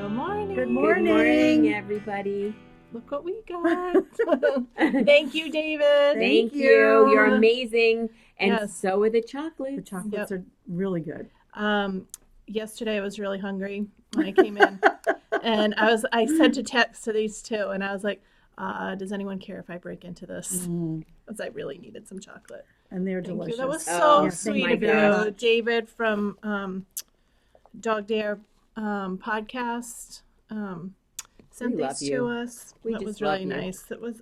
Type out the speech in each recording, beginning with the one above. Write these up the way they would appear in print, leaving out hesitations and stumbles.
morning. Good Good morning, everybody. Look what we got. Thank you, David. Thank you. You're amazing. And Yes. so are the chocolates. The chocolates are really good. Yesterday I was really hungry when I came in. And I sent a text to these two and I was like, does anyone care if I break into this? Because I really needed some chocolate. And they're Thank delicious. you. That was so Oh, sweet my of you. gosh. David from Dog Dare podcast sent We love these you. to us. We That just was really love you. nice. It was,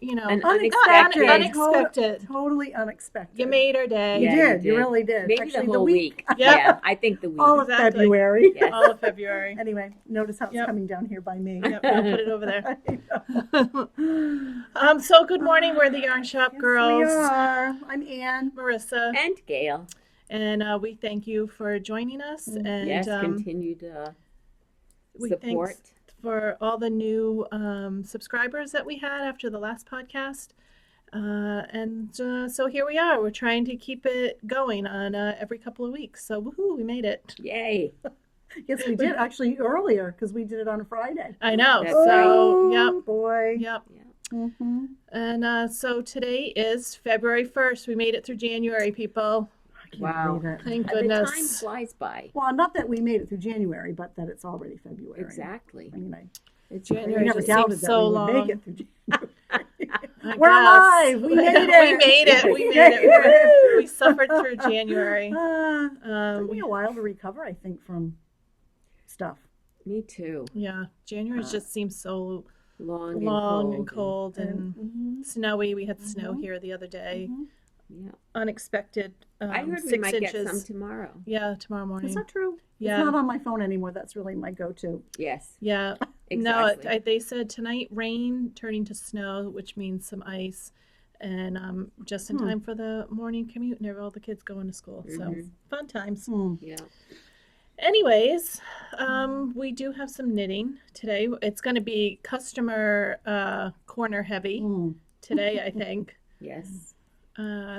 An unexpected. Unexpected. Totally unexpected. You made our day. You Yeah, did. You really did. Maybe Actually, the whole week. Yep. Yeah, I think the week. All of Exactly. February. Yes. All of February. Anyway, notice how it's Yep. coming down here by me. Yep, I'll put it over there. I know. So good morning. We're the Yarn Shop Yes, girls. we are. I'm Ann. Marissa. And Gail. And we thank you for joining us. And Yes, continued we support. thanks for all the new subscribers that we had after the last podcast. So here we are. We're trying to keep it going on every couple of weeks. So woohoo, we made it. Yay. Yes, we did. Actually, earlier, because we did it on a Friday. I know. That's So, yep. Boy. Yep. Mm-hmm. And so today is February 1st. We made it through January, people. I can't Wow. believe it. Thank The time goodness. flies by. Well, not that we made it through January, but that it's already February. Exactly. I mean, It's January I never just doubted seems that so we would long. make it through January. I We're guess. alive. We made it. We made it. We made it. We suffered through January. Took me a while to recover, I think, from stuff. Me too. Yeah, January just seems so Long and cold and Mhm. snowy. We had snow here the other day. Mhm. Yeah. Unexpected. I heard we 6 might inches. get some tomorrow. Yeah, tomorrow morning. Is that true? Yeah. It's not on my phone anymore. That's really my go-to. Yes. Yeah. Exactly. No, they said tonight rain turning to snow, which means some ice, and just in time for the morning commute and all the kids going to school. So Mhm. fun times. Yeah. Anyways, we do have some knitting today. It's going to be customer corner heavy today, I think. Yes.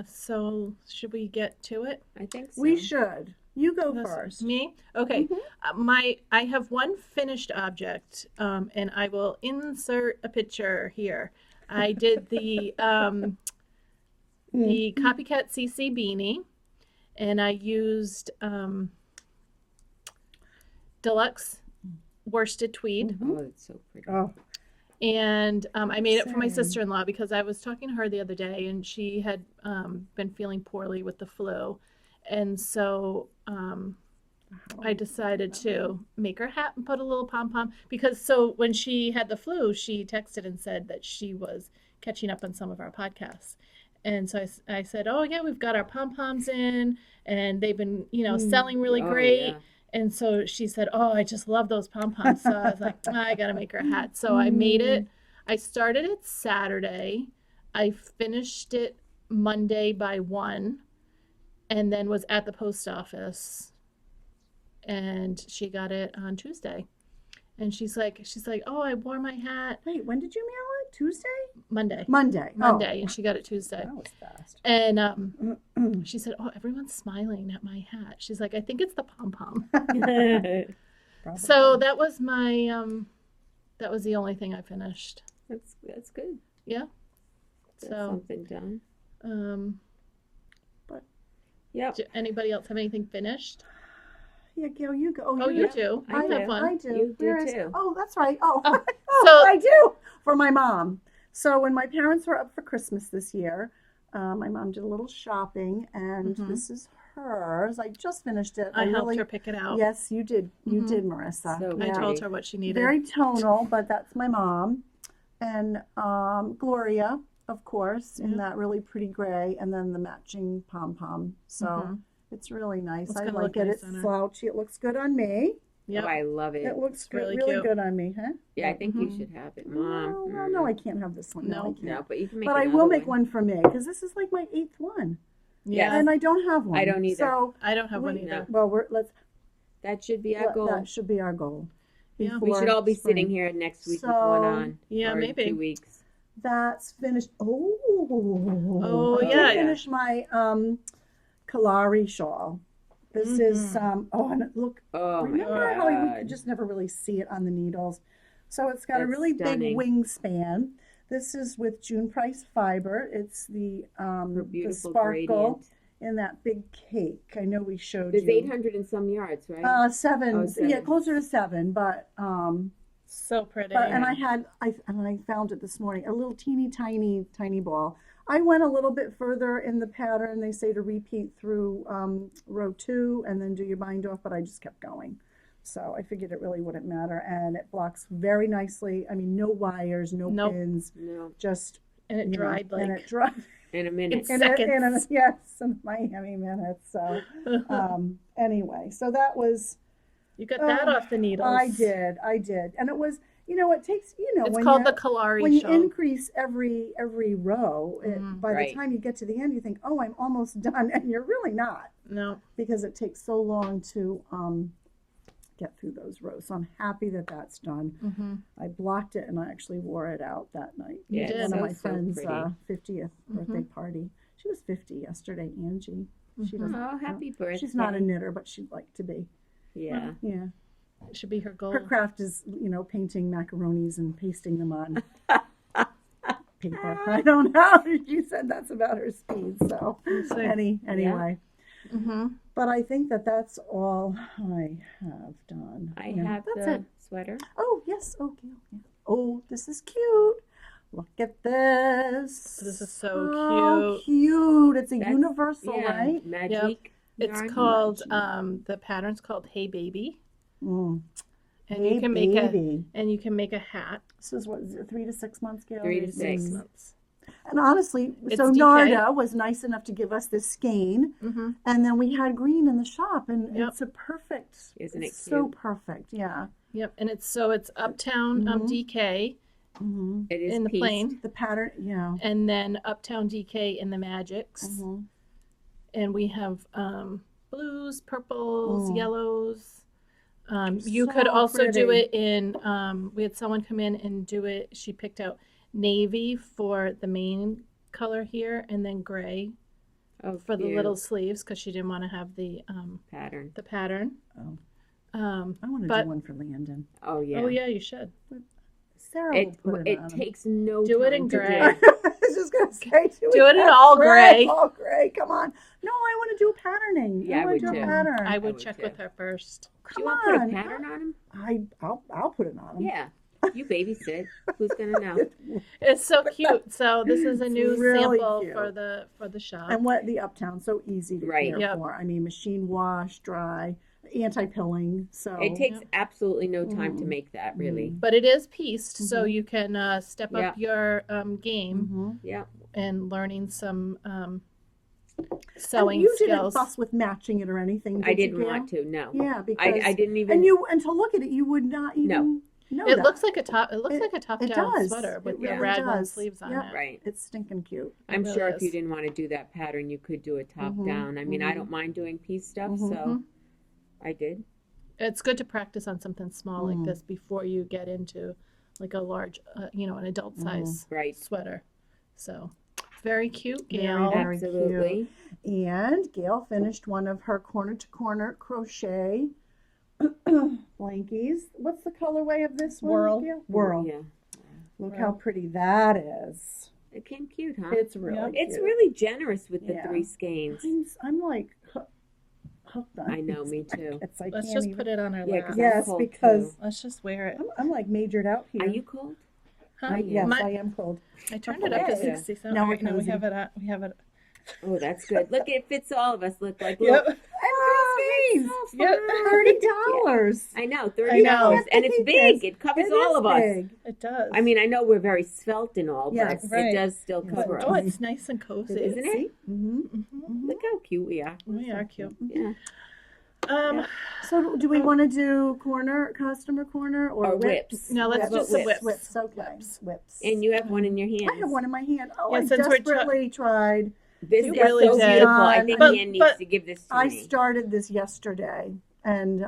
So should we get to it? I think so. We should. You go This- first. Me? Okay. I have one finished object, and I will insert a picture here. I did the Copycat CC beanie, and I used deluxe worsted tweed, Oh, it's so pretty. Oh, and I made it for my Same. sister-in-law because I was talking to her the other day, and she had been feeling poorly with the flu, and so I decided to make her hat and put a little pom-pom because so when she had the flu, she texted and said that she was catching up on some of our podcasts. And so I said, oh yeah, we've got our pom-poms in and they've been, selling really Oh, great. yeah. And so she said, oh, I just love those pom-poms. So I was like, I got to make her a hat. So I made it. I started it Saturday. I finished it Monday by 1 and then was at the post office. And she got it on Tuesday. And she's like, oh, I wore my hat wait, when did you mail it? Tuesday? Monday. Monday. Monday, and she got it Tuesday. Oh, that was fast. And she said, oh, everyone's smiling at my hat. She's like, I think it's the pom-pom. Probably. So that was my, that was the only thing I finished. That's good. Yeah. That's So, something done. But Yep. anybody else have anything finished? yeah, Gail, you go. Oh, you do. do. I You do. have one. I do. You do Where is- too. Oh, that's right. Oh, Oh, oh, so- I do. For my mom. So when my parents were up for Christmas this year, my mom did a little shopping, and this is hers. I just finished it. I helped her pick it out. Yes, you did. You did, Marissa. So I Yeah. told her what she needed. Very tonal, but that's my mom. And Gloria, of course, in that really pretty gray, and then the matching pom-pom. So it's really nice. It's I gonna like look it. nice It's on her. slouchy. It looks good on me. Yep. Oh, I love it. It looks good, really really cute. good on me, huh? Yeah, I think you should have it, Mom. Well, no, I can't have this one. No. I can't. No, but you can make But I another will make one for me, because this is like my 8th one. Yeah. And I don't have one. I don't either. So, I don't have one we- either. well, let's. That should be our goal. That should be our goal. Yeah. We should all be before sitting spring. here next week So, with one on. Yeah, or maybe. 2 weeks. That's finished. Oh, Oh, I yeah. finished my Kalari shawl. This is and look, Oh my remember how we God. could just never really see it on the needles? So it's got a That's really stunning. big wingspan. This is with June Price fiber. It's the Her beautiful sparkle gradient. in that big cake. I know we showed There's you. 800 and some yards, right? 7, Oh, 7. yeah, closer to 7, but So pretty. and I found it this morning, a little teeny tiny ball. I went a little bit further in the pattern. They say to repeat through row 2 and then do your bind off, but I just kept going. So I figured it really wouldn't matter, and it blocks very nicely. I mean, no wires, no Nope. pins, No. just and it dried and like it dried In a minute. In seconds. in Miami minutes. So anyway, so that was. you got that off the needles. I did, and it was, it takes, It's when called you, the Kalari when you show. increase every row, by Right. the time you get to the end, you think, oh, I'm almost done, and you're really not, No. because it takes so long to get through those rows. So I'm happy that that's done. Mm-hmm. I blocked it, and I actually wore it out that night. You Yeah, did. One of my so friends' pretty. 50th birthday party. She was 50 yesterday, Angie. She doesn't. Oh, happy birthday. She's not a knitter, but she'd like to be. Yeah. Yeah. It should be her goal. Her craft is, painting macaronis and pasting them on paper. I don't know. She said that's about her speed. So see. anyway, Mm-hmm. but I think that that's all I have done. I Yeah, have that's the it. sweater. Oh yes. Okay. Yeah. Oh, this is cute. Look at this. This is so cute. It's a That's- universal, Yeah. right? Magic. It's yarn. called the pattern's called Hey Baby, Mm. and Hey, you can make a hat. This is what is it, 3 to 6 months, Gail? 3 to 6. months. And honestly, It's so DK. Narda was nice enough to give us this skein, Mm-hmm. and then we had green in the shop, and Yep. it's a perfect. Isn't it it's so cute? perfect, yeah. Yep, and it's Uptown Mhm. DK Mm-hmm. It is in the pieced. plain, The pattern, yeah. and then Uptown DK in the Magics, Mm-hmm. and we have blues, purples, Mm. yellows. You could So also do pretty. it in. We had someone come in and do it. She picked out navy for the main color here, and then gray Oh, for the cute. little sleeves because she didn't want to have the pattern. pattern. Oh. Um, I want to But- do one for Landon. Oh yeah. Oh yeah, you should. Sarah It will put it on him. takes no Do time it in to gray. do. I was just gonna say, Do it in all gray. All gray. Come on. No, I want to do patterning. Yeah, I want would to do too. a pattern. I would would check too. with her first. Do Come you want to put on. a pattern on him? I'll put it on him. Yeah. You babysit. Who's gonna know? It's so cute. So this is a It's new really sample cute. for the shop. And what the Uptown so easy to Right. care Yep. for. I mean, machine wash, dry, anti-pilling. So It takes absolutely no time to Mm. make that, really. But it is pieced, so Mhm. you can step Yeah. up your game Mhm. Yeah. and learning some And sewing you didn't skills. fuss with matching it or anything. I did you, didn't Gail? want to. No. Yeah, because I didn't even. and to look at it, you would not even know It that. looks like a top. It looks It- like a top it down does. sweater with It the really raglan does. sleeves on Yep. it. Right. It's stinking cute. I'm really sure if you is. didn't want to do that pattern, you could do a top Mhm, down. I mean, I mhm. don't mind doing piece stuff, Mhm. so I did. It's good to practice on something small like Mm. this before you get into like a large, an adult Mm-hmm. size Right. sweater. So very cute, Very, Gail. very Absolutely. And Gail finished one of her corner-to-corner crochet blankies. What's the colorway of this one, Whirl. Gail? Whirl. Yeah. Look Whirl. how pretty that is. It came cute, huh? It's really Yeah. cute. It's really generous with the Yeah. 3 skeins. I'm like hooked on I know, these me too. blankets. I Let's can't just even. put it on our Yeah, lap. 'cause Yes, I'm cold, because too. Let's just wear it. I'm like majored out here. Are you cold? Huh? Yes, My- I am cold. I turned it up to Okay. 60. So Now all we're right, now we cozy. have it. We have it. Oh, that's good. Look, it fits all of us. Look like Yep. look. Christmas! Yep. $30. I know, I $30, know. and it's big. It covers all of us. It does. I mean, I know we're very svelte and all, Yes. but Right. it does still Yes. cover oh, us. it's nice and cozy. Isn't it? See? Mm-hmm. Mhm. Look how cute we are. We are cute. Yeah. Um, So do we want to do customer corner, or Or whips? whips. No, let's How about just the whips? whips. Okay. Whips. And you have one in your hand. I have one in my hand. Oh, Yeah, I since we're desperately tried. This You is really so did. beautiful. I think But- Ian needs but to give this to I me. started this yesterday, and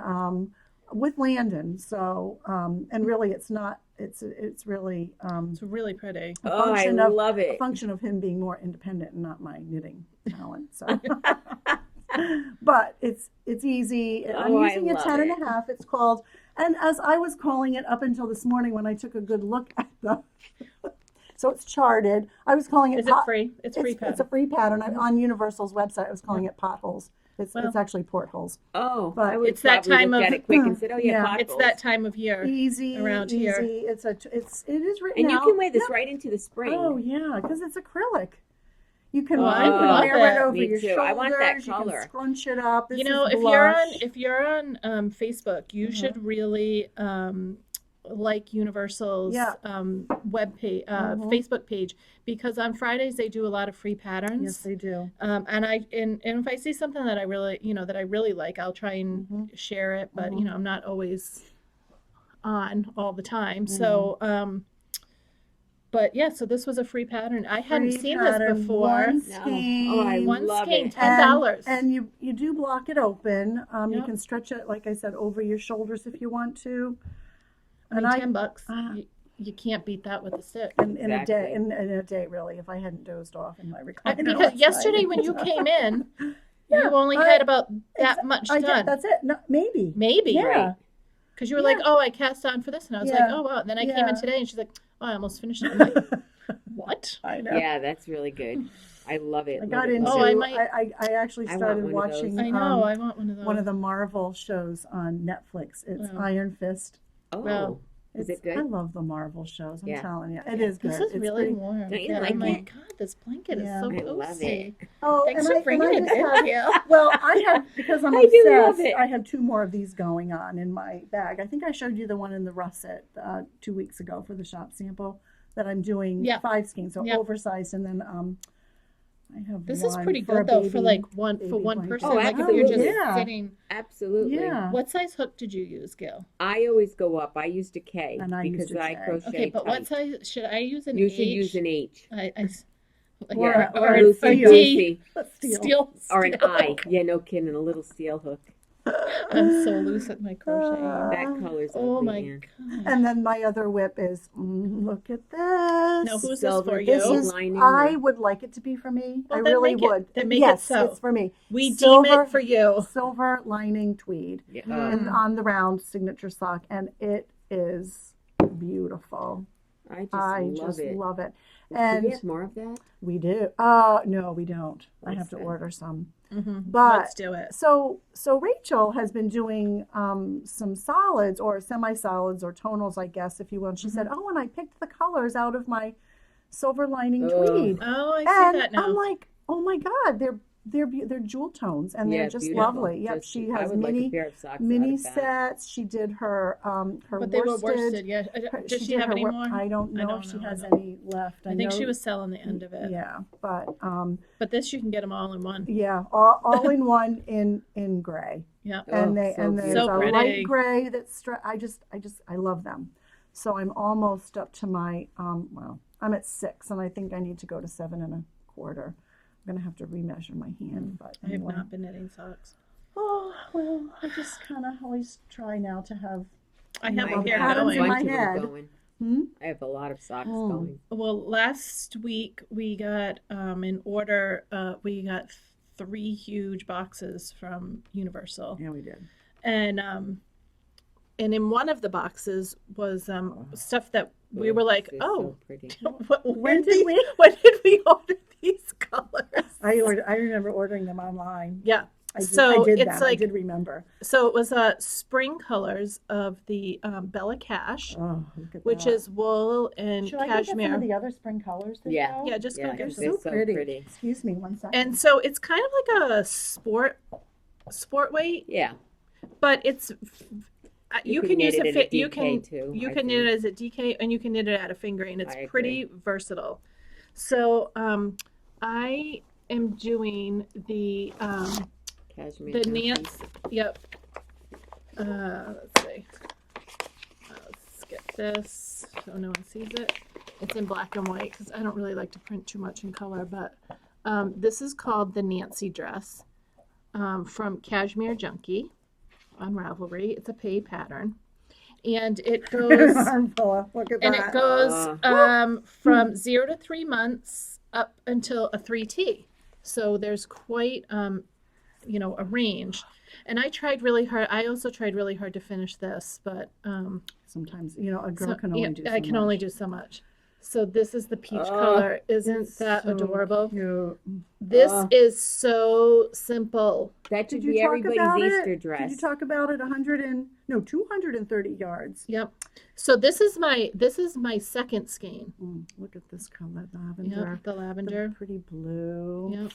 with Landon. So, and really, it's not. It's really it's really pretty. a Oh, I function of love a it. function of him being more independent and not my knitting talent. So, But it's easy. I'm Oh, I using a love 10 and it. a half. It's called, and as I was calling it up until this morning when I took a good look at the, so it's charted. I was calling it. Is it free? It's free It's a pattern. free pattern. On Universal's website, I was calling it potholes. It's Well- actually portholes. Oh, But I would it's that probably time look of- at it quick and said, oh yeah, Yeah. potholes. It's that time of year. Easy, Around easy. here. It is written And you out. can wear this right into the spring. Oh yeah, because it's acrylic. You can, Oh, you I can love wear it it. over Me your too. shoulders. I want that You color. can scrunch it up. This You know, is if blush. you're on Facebook, you should really like Universal's Yeah. web page, Mhm. Facebook page, because on Fridays they do a lot of free patterns. Yes, they do. And if I see something that I really like, I'll try and share it. But Mhm. I'm not always on all the time. Mm-hmm. So, but yeah, so this was a free pattern. I hadn't Free seen pattern, this before. one No. skein. Oh, I One love skein, it. $10. And you do block it open. You Yep. can stretch it, like I said, over your shoulders if you want to. I mean, And $10. uh, You can't beat that with a stick. in a day, Exactly. in a day, really, if I hadn't dozed off in my recliner. Because last yesterday night. when you came in, Yeah, you only I- had about that much I done. did, that's it. No, maybe. Maybe. Yeah. Right. Because you were Yeah. like, oh, I cast on for this. And I was Yeah. like, oh, wow. And then I came in Yeah. today and she's like, oh, I almost finished it. I'm like, what? I know. Yeah, that's really good. I love it. I love got it, into. love Oh, it. I might- I actually I want started one of those. watching. I know. I want one of those. one of the Marvel shows on Netflix. It's Wow. Iron Fist. Oh, Well, is it I good? love the Marvel shows. I'm Yeah. telling you, it is good. This is It's really pretty- warm. Don't you Yeah, like oh my it? God, this blanket Yeah. is so I love cozy. Oh, Thanks and for I bringing it just in have, here. well, I have, because I'm I do love obsessed, it. I have 2 more of these going on in my bag. I think I showed you the one in the russet 2 weeks ago for the shop sample that I'm doing Yeah. 5 skeins, so Yeah. oversized, and then I have This is one pretty for a good though for baby- like one baby person. Oh, like if you're just absolutely. Yeah. sitting. Absolutely. Yeah. What size hook did you use, Gil? I always go up. I used a K And I because used a I K. crochet Okay, but what tight. size should I use? An You H? should use an H. Like Or Yeah. a- Or a Lucy steel. Goosey. Steel. Or an steel. I. Yeah, no kidding. A little steel hook. I'm so loose at my crocheting. That color's Oh ugly, my man. God. And then my other whip is, look at this. Now, who's this Silver for you? This Gold is, lining I or- would like it to be for me. Well, I then really make it. would. Then make it Yes, so. it's for me. We Silver- deem it for you. Silver lining tweed Yeah. and on the round signature sock, and it is beautiful. I just love it. love it. Do And we have more of that? we do. No, we don't. I have to Okay. order some. Mm-hmm. But Let's do it. So Rachel has been doing some solids or semi-solids or tonals, I guess, if you will. And she said, "Oh, and I picked the colors out of my silver lining Oh. tweed." Oh, I see And that now. I'm like, "Oh my God, they're jewel tones and they're Yeah, just beautiful. lovely." Yep, Just- she I has would like a mini pair of socks mini out of that. sets. She did her But they were worsted. worsted. Yeah. Does she did have her any more? I don't know don't if she know. has any left. I think know- she was selling the end of it. Yeah, but But this you can get them all in one. yeah, all in one in gray. Yeah. And Oh, they so and there's So a pretty. light gray that's I love them. So I'm almost up to my well, I'm at 6 and I think I need to go to 7 1/4. I'm gonna have to remeasure my hand, but I have anyway. not been knitting socks. Oh well, I just kind of always try now to have. I have I a pair have patterns a in going. my bunch of them head. going. Hmm? I have a lot of socks Mm. going. Well, last week we got in order. We got 3 huge boxes from Universal, Yeah, we did. and in one of the boxes was stuff that we were like, They're oh, so pretty. when did we order these colors? I remember ordering them online. Yeah. I So did it's that. I like did remember. so it was spring colors of the Bella Cash, Oh, look at which that. is wool and Should I go get some cashmere. of the other spring colors? that Yeah. go? Yeah, just go Yeah, get They're some. they're so so pretty. pretty. Excuse me, one second. And so it's kind of like a sport weight, Yeah. but it's you could can knit use it a in fit. a You DK can too, you I can knit it think. as a DK and you can knit it at a fingering. It's I agree. pretty versatile. So I am doing the Cashmere. the Nancy. Nance. Yep. Let's see. Let's get this so no one sees it. It's in black and white because I don't really like to print too much in color. But this is called the Nancy dress from Cashmere Junkie on Ravelry. It's a pay pattern, and it goes Armful. Look at and that. it goes from 0 to 3 months up until a 3T. So there's quite a range. And I tried really hard. I also tried really hard to finish this, but Sometimes, a girl can only do so I can only much. do so much. So this is the peach Oh, color. Isn't It's that so adorable? cute. This Oh. is so simple. That Did should you be talk everybody's about Easter it? dress. Did you talk about it? 230 yards. Yep. So this is my second skein. Look at this color, Yep, lavender. the lavender. The pretty blue. Yep.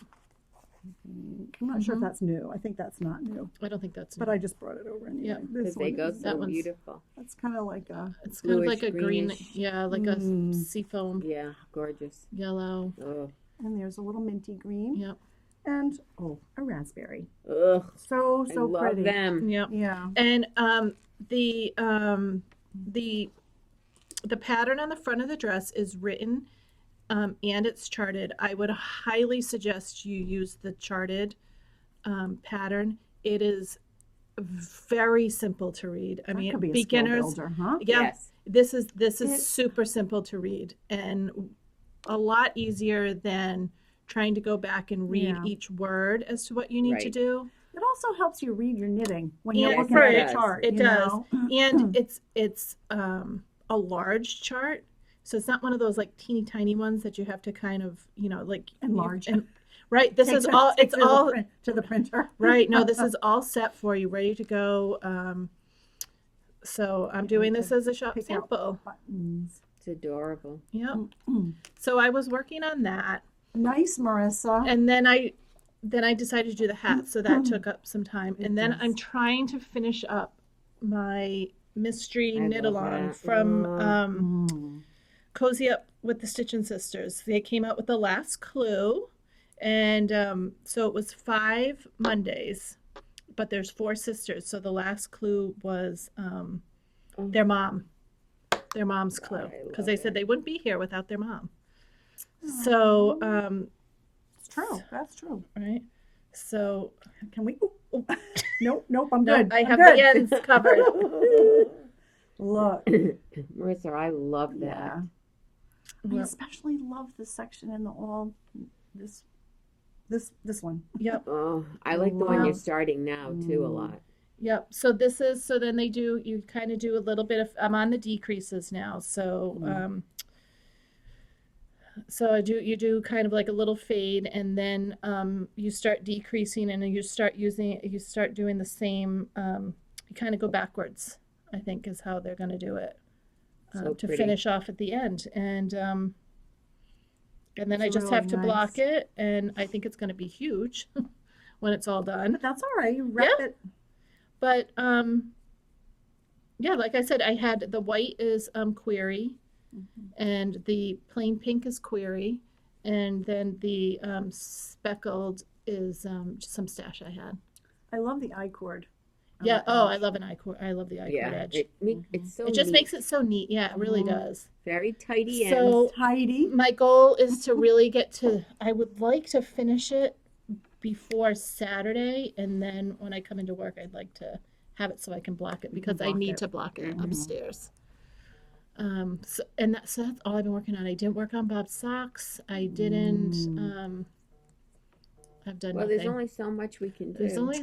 I'm not sure if that's new. I think that's not new, I don't think that's but I just brought it over anyway. Yeah. This Because they one go is- That so one's- beautiful. That's kind of like a it's kind of like bluish, a green, greenish. yeah, like a seafoam Yeah, gorgeous. yellow. Oh, and there's a little minty green Yep. and a raspberry. ugh, So I love pretty. them. Yep. Yeah. And the pattern on the front of the dress is written and it's charted. I would highly suggest you use the charted pattern. It is very simple to read. I That mean, could be a beginners. skill builder, huh? Yeah, Yes. this is It- super simple to read and a lot easier than trying to go back and read Yeah. each word as to what you need to Right. do. It also helps you read your knitting when Yeah, you're it looking at does. a chart. It you does. know? And it's a large chart, so it's not one of those like teeny tiny ones that you have to kind of like Enlarge. right. This Take is to- all. take It's to the all to the printer. right. No, this is all set for you, ready to go. So I'm doing this as a shop Pick out sample. buttons. It's adorable. Yep. So I was working on that, Nice, Marissa. and then I decided to do the hat, so that took up some time. It And then does. I'm trying to finish up my mystery I knit love along that. from Mm. Cozy Up with the Stitchin' Sisters. They came out with the last clue, and so it was 5 Mondays, but there's 4 sisters. So the last clue was their mom's clue, I because love they said it. they wouldn't be here without their mom. So It's true. That's true. right, so Can we? Ooh. Nope. I'm no, good. I I'm have good. the ends covered. Look. Marissa, I love that. Yeah. I especially love this section in the all. This one. Yep. Oh, I like the one Wow. you're starting now too a lot. Yep. So then you kind of do a little bit of, I'm on the decreases now. So, so you do kind of like a little fade, and then you start decreasing, and then you start doing the same, you kind of go backwards, I think is how they're going to do it So to pretty. finish off at the end. And then I It's just really have to block nice. it, and I think it's going to be huge when it's all done. But that's all right. You wrap Yeah. it. But yeah, like I said, I had the white is query, and the plain pink is query, and then the speckled is just some stash I had. I love the I cord. on Yeah. the Oh, edge. I love an I-cord. I love the I-cord Yeah, edge. it's so It just neat. makes it so neat. Yeah, it really Mhm. does. Very tidy So ends. Tidy. my goal is to really get to. I would like to finish it before Saturday, and then when I come into work, I'd like to have it so I can block it, You because can I block need it. to block it Mhm. upstairs. So that's all I've been working on. I didn't work on Bob's socks. I didn't. I've done Well, nothing. there's only so much we can do. There's only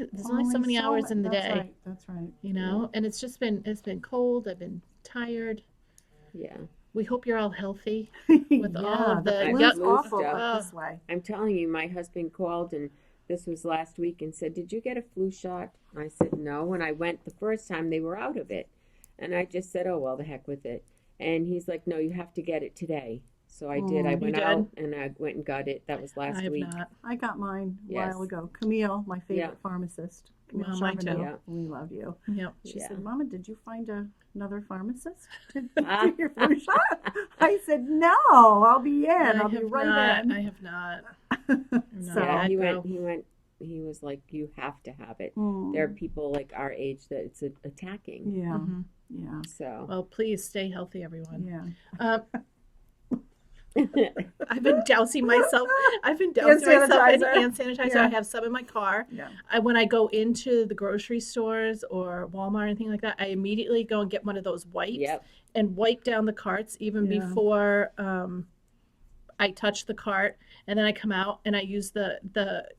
so many hours in the that's day, Right. That's right. you know. And it's been cold. I've been tired. Yeah. We hope you're all healthy. With all of the flu's yuck- awful stuff. up this way. I'm telling you, my husband called, and this was last week, and said, "Did you get a flu shot?" I said, "No." When I went the first time, they were out of it. And I just said, "Oh, well, the heck with it." And he's like, "No, you have to get it today." So I did. I You went did? out and I went and got it. That was I last have week. not. I got mine a Yes. while ago. Camille, my favorite Yeah. pharmacist. Camille Well, mine too. Charbonneau. Yeah. We love you. Yep. She Yeah. said, "Mama, did you find another pharmacist to Ah. do your flu shot?" I said, "No, I'll be in. I I'll be have right not. in." I have not. So, Yeah, he go. went. He was like, "You have to have it." Mm, There are people like our age that it's attacking. yeah, Mhm. yeah, So Well, please stay healthy, everyone. yeah. I've been dousing myself. I've been Hand dousing myself in sanitizer. hand sanitizer. Yeah. I have some in my car. Yeah. When I go into the grocery stores or Walmart or anything like that, I immediately go and get one of those wipes yep. and wipe down the carts even Yeah. before I touch the cart, and then I come out and I use the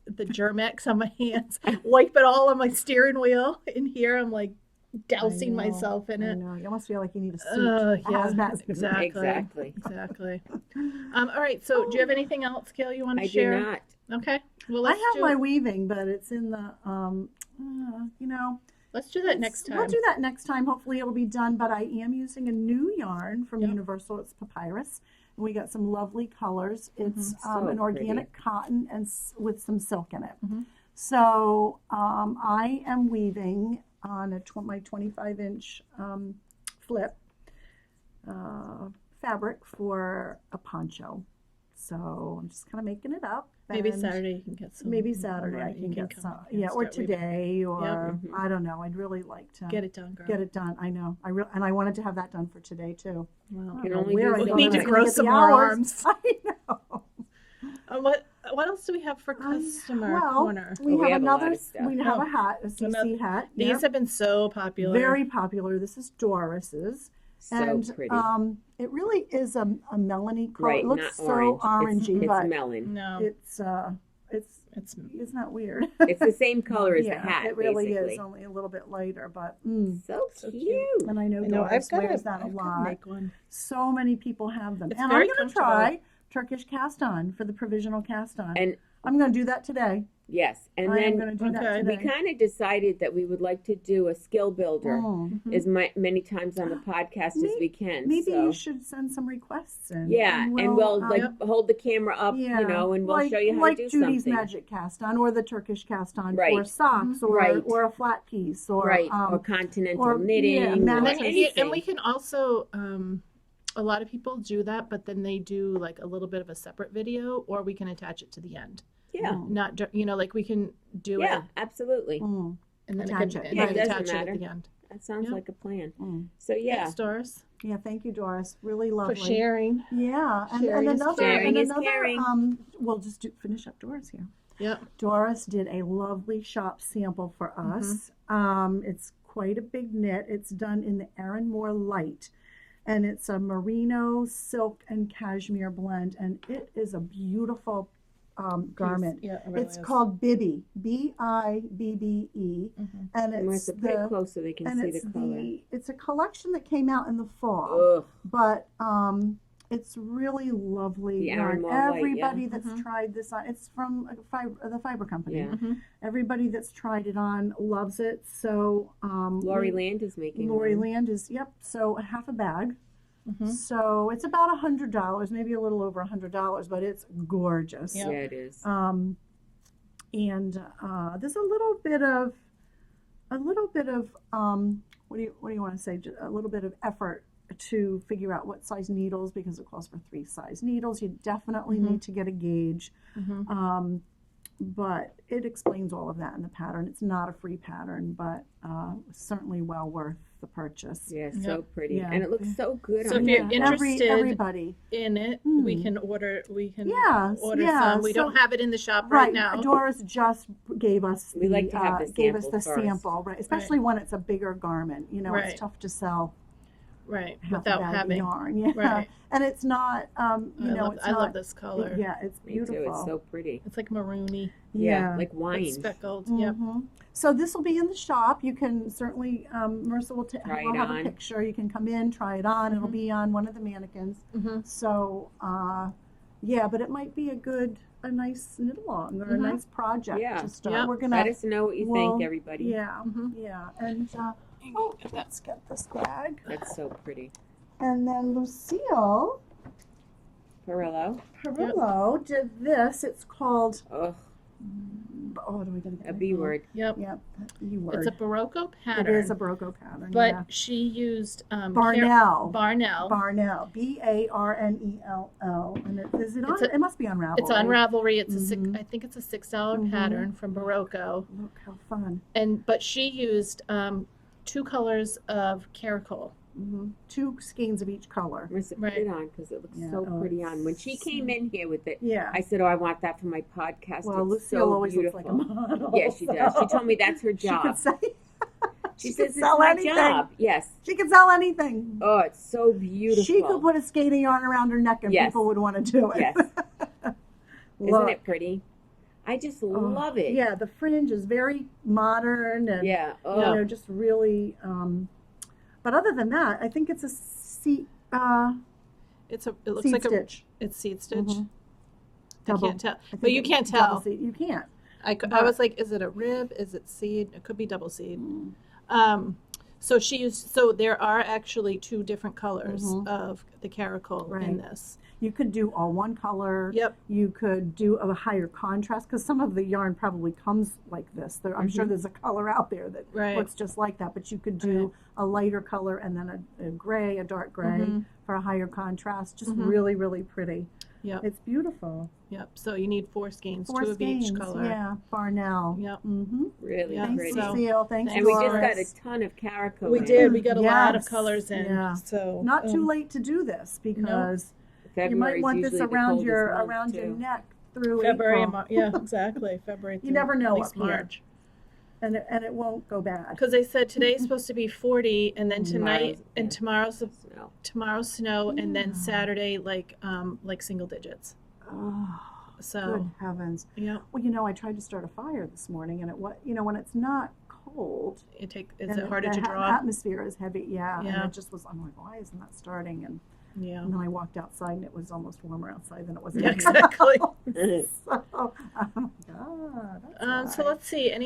Germex on my hands, wipe it all on my steering wheel. In here, I'm like dousing I know, myself in I it. know. You almost feel like you need a suit. Yeah, hazmat suit. exactly. All right. So, do you have anything else, Gail, you want to I share? do not. Okay. Well, I let's have do my weaving, but it's in the let's do that next time. We'll do that next time. Hopefully it'll be done, but I am using a new yarn from Yep. Universal. It's papyrus. And we got some lovely colors. It's So an organic pretty. cotton and with some silk in it. Mhm. So I am weaving on my 25-inch flip fabric for a poncho. So I'm just kind of making it up. Maybe and Saturday you can get some. Maybe Saturday more. I You can get come some. and Yeah, or start weaving. today, or Mhm. I don't know. I'd really like to Get it done, girl. get it done. I know. And I wanted to have that done for today too. Well, I don't can know only where use I the go We need when to I'm grow gonna get some the more hours. arms. I know. what else do we have for customer well, corner? we We have have a lot another. of stuff. We have Oh. a hat, a CC Another- hat. These Yep. have been so popular. Very popular. This is Doris's. So And pretty. it really is a melony color. Right, It looks not so orange. orangey, It's but melon. No, it's it's isn't that weird? It's the same color as yeah, the hat, it really basically. is, only a little bit lighter, but So So cute. cute. and I know I know. Doris I've got wears to that a lot. make one. So many people have them, It's and very I'm going to comfortable. try Turkish cast on for the provisional cast on. And I'm going to do that today. yes, and I am then going to do that Okay. we today. kind of decided that we would like to do a skill builder Mm. as many times on the podcast as we can. Maybe so. you should send some requests in. Yeah, and we'll like um, hold the camera up, yeah, you know, and we'll like, show you how like to do Judy's something. magic cast on, or the Turkish cast on for Right. socks, or Right. or a flat piece, or Right, or continental or- knitting, yeah, or And, then, anything. and we can also, a lot of people do that, but then they do like a little bit of a separate video, or we can attach it to the end. yeah, Not, like we can do yeah, it absolutely. Mm. and then Attach it it. can, Yeah, and it doesn't attach it matter. at the end. That sounds Yeah. like a plan. Mm. So yeah, Thanks, Doris, Yeah, thank you, Doris. Really lovely. for sharing. Yeah, and Sharing is another, caring. and Sharing is another, caring. we'll just finish up Doris here. Yep. Doris did a lovely shop sample for us. It's quite a big knit. It's done in the Erin Moore Light, and it's a merino, silk, and cashmere blend, and it is a beautiful garment. Yeah, it really It's is. called Bibby, Bibbe, Mhm. and I'm going it's to put it close so they can and see it's the color. it's a collection that came out in the fall. Ugh, But it's really lovely The yarn. Iron Moor Light, Everybody yeah. that's Mhm. tried this on, it's from the fiber company. Yeah. Mhm. Everybody that's tried it on loves it. So Lori Land is making Lori one. Land is so a half a bag. Mhm. So it's about $100, maybe a little over $100, but it's gorgeous. Yeah. Yeah, it is. And there's a little bit of what do you want to say? A little bit of effort to figure out what size needles, because it calls for 3 size needles. You definitely Mhm. need to get a gauge. Mhm. But it explains all of that in the pattern. It's not a free pattern, but certainly well worth the purchase. Yeah, so pretty, Yeah. and it looks so good So on if you're you. interested- everybody. In it, Mm. we can order. Yes, order yeah, some. We so- don't have it in the shop right now. Doris just gave us We like to have the gave us the samples first. sample, right? Especially when it's a bigger garment. You know, Right. it's tough to sell Right, half a without bag of having. yarn. Yeah, Right. and it's not. It's I not. love this color. Yeah, it's Me beautiful. too. It's so pretty. It's like maroony, Yeah, like but wine. speckled. Yep. Mhm. So this will be in the shop. You can certainly, Marissa will Try we'll it have on. a picture. You can come in, try it on. It'll Mhm. be on one of the mannequins. Mm-hmm. So, yeah, but it might be a nice knit along or a Mhm. nice project Yeah. to start. Yep. We're gonna, Let us know what you well, think, everybody. yeah, Mhm. yeah, and let's get this bag. That's so pretty. And then Lucille Perillo. Perillo did this. It's called. Oh, Oh, do we get a B word. Yep. Yep, B word. It's a Barocco It pattern. is a Barocco pattern. but yeah. she used Barnell. Barnell. Barnell, Barnell, and is it on? It's a- It must be on Ravelry. It's on Ravelry. It's Mhm. I think it's a $6 Mhm. pattern from Barocco. Look how fun! But she used 2 colors of caracal. 2 skeins of each color. Marissa, put Right. it on because it looks Yeah. so Oh, pretty on. When she came in here with it, Yeah. I said, "Oh, I want that for my podcast." Well, it's Lucille so always beautiful. looks like a model. Yeah, she does. She told me that's her She job. could say. She She says could it's sell my anything. job. Yes. She could sell anything. Oh, it's so beautiful. She could put a skating yarn around her neck and Yes. people would want to do it. Yes. Isn't Look. it pretty? I just Oh, love it. Yeah, the fringe is very modern and Yeah. you Oh. know, just really. But other than that, I think it's a seat It looks seed like stitch. it's seed stitch. Mhm. I Double. can't tell, I but think you it's can't double tell. seed. You can't. I But- was like, is it a rib? Is it seed? It could be double seed. Mm. So there are actually two different colors Mhm. of the caracal Right. in this. You could do all one color. Yep. You could do a higher contrast because some of the yarn probably comes like this. I'm sure there's a color out there that Right. looks just like that, but you could do a lighter color and then a gray, a dark gray Mhm. for a higher contrast. Just Mhm. really, really pretty. Yep. It's beautiful. Yep. So you need 4 skeins, Four 2 of each skeins, color. Yeah, Farnell. Yep. Mm-hmm. Really Yeah, Thanks, pretty. so- Lucille. Thanks, And we just Doris. got a ton of caracal. We in. did. We got a lot of Yes. colors in. Yeah. So Not too late to do this because you might February's want this usually the around coldest your month, your too. neck through February, April. yeah, exactly. February. You through never know at least up here. March. and it won't go bad. Because they said today's supposed to be 40, and then tonight Tomorrow's- and yeah. tomorrow's snow, and then Yeah. Saturday like single digits. Oh, So good heavens! yeah, Well, you know, I tried to start a fire this morning, and when it's not cold, is and it harder the to draw? atmosphere is heavy. Yeah, Yeah. and it just was. I'm like, why isn't that starting? And Yeah. then I walked outside, and it was almost warmer outside than it was. Yeah, in exactly. here. So, oh my God. That's So why. let's see. I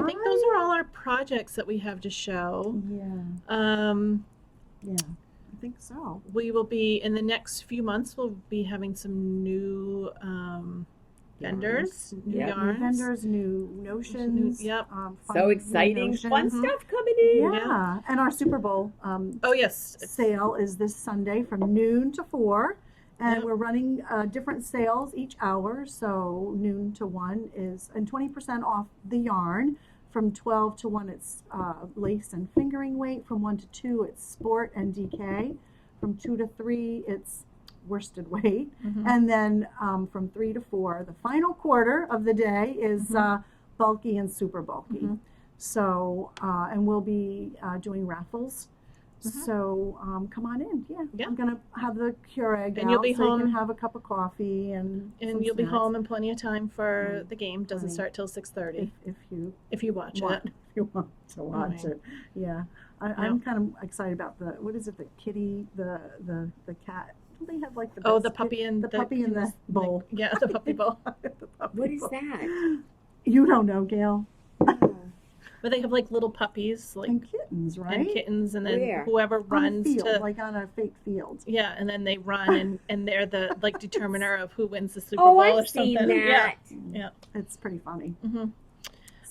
think those are all our projects that we have to show. Yeah, Yeah. I think so. We will be in the next few months. We'll be having some new vendors, new Yeah. New yarns. vendors, new notions. Yep. Fun So new exciting. Fun notions. stuff coming in. Yeah. And our Super Bowl Oh yes, sale is this Sunday from noon to 4. And Yep. we're running different sales each hour. So noon to 1 is, and 20% off the yarn. From 12 to 1, it's lace and fingering weight. From 1 to 2, it's sport and DK. From 2 to 3, it's worsted weight. Mhm. And then from 3 to 4, the final quarter of the day is bulky and super bulky. Mhm. So, and we'll be doing raffles. Mhm. So come on in. Yeah. Yeah. I'm going to have the Keurig And out you'll be so you home. can have a cup of coffee and And some you'll be snacks home in plenty of time for Right. the game. Doesn't Right. start till 6:30 if you if you watch want, it. if you want to watch Right. it. Yeah. I'm kind of excited about what is it, the kitty, the cat. Don't they have like the Oh, best the puppy and the puppy in the bowl. Yeah, the puppy bowl. The puppy What is bowl. that? You don't know, Gail. But they have like little puppies, like And kittens, right? and kittens, and then Where? whoever On a runs field, to like on a fake field. yeah, and then they run and they're the like determiner of who wins the Super Oh, Bowl or I've seen something. that. Yeah. It's pretty funny. hmm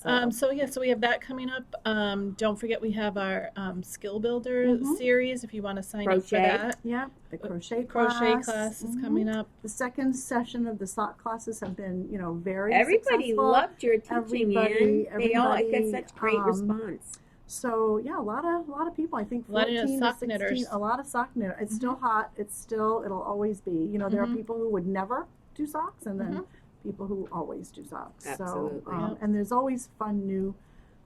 So, So we have that coming up. Don't forget we have our skill builder Mhm. series. If you want to sign up for Crochet. that, yeah, the crochet class is Mhm. coming up. The second session of the sock classes have been, very Everybody successful. loved your teaching, Everybody- Ann. They all got everybody, such great response. So yeah, a lot of people. I think A lot of 14 to sock 16. knitters. A lot of sock knitters. It's still hot. It'll always be. There are Mhm. people who would never do socks, and then Mhm. people who always do socks. Absolutely. So and there's always fun new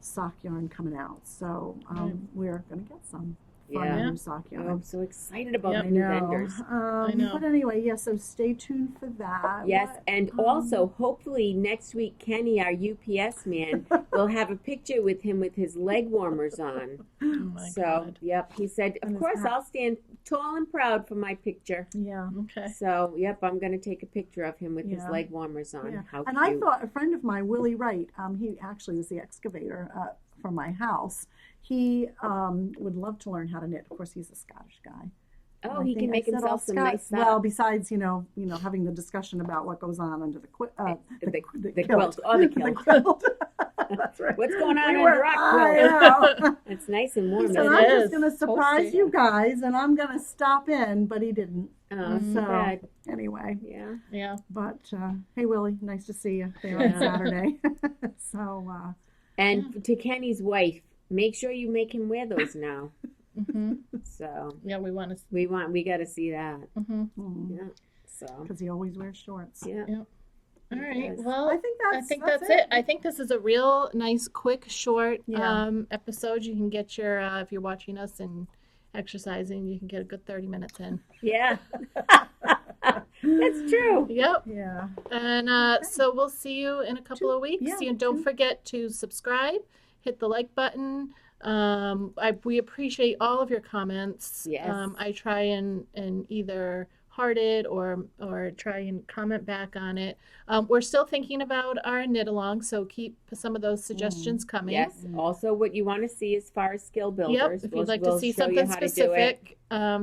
sock yarn coming out. So Right. we're gonna get some fun Yeah. new sock Oh, yarn. I'm so excited about Yep. the new vendors. I know. But anyway, so stay tuned for that. Yes, What- and also hopefully next week Kenny, our UPS man, will have a picture with him with his leg warmers on. Oh my So, God. yep, he said, And of his course hat. I'll stand tall and proud for my picture. Yeah. Okay. So, yep, I'm going to take a picture of him with his Yeah. leg warmers on. Yeah. How And cute. I thought a friend of mine, Willie Wright, he actually was the excavator for my house. He would love to learn how to knit. Of course, he's a Scottish guy. Oh, I he think can I make said all himself some Scot- nice Well, socks. besides having the discussion about what goes on under the The kilt. quilt. Oh, the kilt. quilt. That's right. What's going on We in were- rock I quilt? know. It's nice and warm. So isn't I'm it? just going to surprise Toasty. you guys, and I'm going to stop in, but he didn't. Oh, So- so bad. Anyway, Yeah. Yeah. but hey, Willie, nice to see you there on Yeah. Saturday. So, And to Kenny's wife, make sure you make him wear those now. hmm So Yeah, we want to. we got to see that. hmm Yeah. So because he always wears shorts. yeah. All right. Yes. Well, I think that's it. I think this is a real nice, quick, short Yeah. episode. You can get your if you're watching us and exercising, you can get a good 30 minutes in. Yeah. That's true. Yep. Yeah. And Okay. so we'll see you in a couple of weeks. yeah, And don't 2. forget to subscribe, hit the like button. We appreciate all of your comments. Yes. I try and either heart it or try and comment back on it. We're still thinking about our knit along, so keep some of those suggestions coming. Yes. Also, what you want to see as far as skill builders. Yep. If you'd like to see show you something how to do it. specific,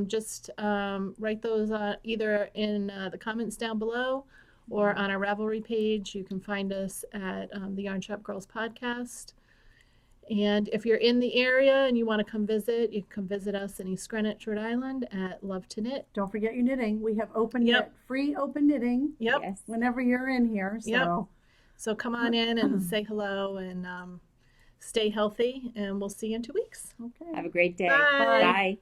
just write those either in the comments down below or on our Ravelry page. You can find us at the Yarn Shop Girls Podcast. And if you're in the area and you want to come visit, you can come visit us in East Greenwich, Rhode Island at Love to Knit. Don't forget your knitting. We have open Yep. knit, free open knitting Yep. Yes. whenever you're in here. So Yep. So come on in and say hello and stay healthy. And we'll see you in 2 weeks. okay. Have a great day. Bye. Bye.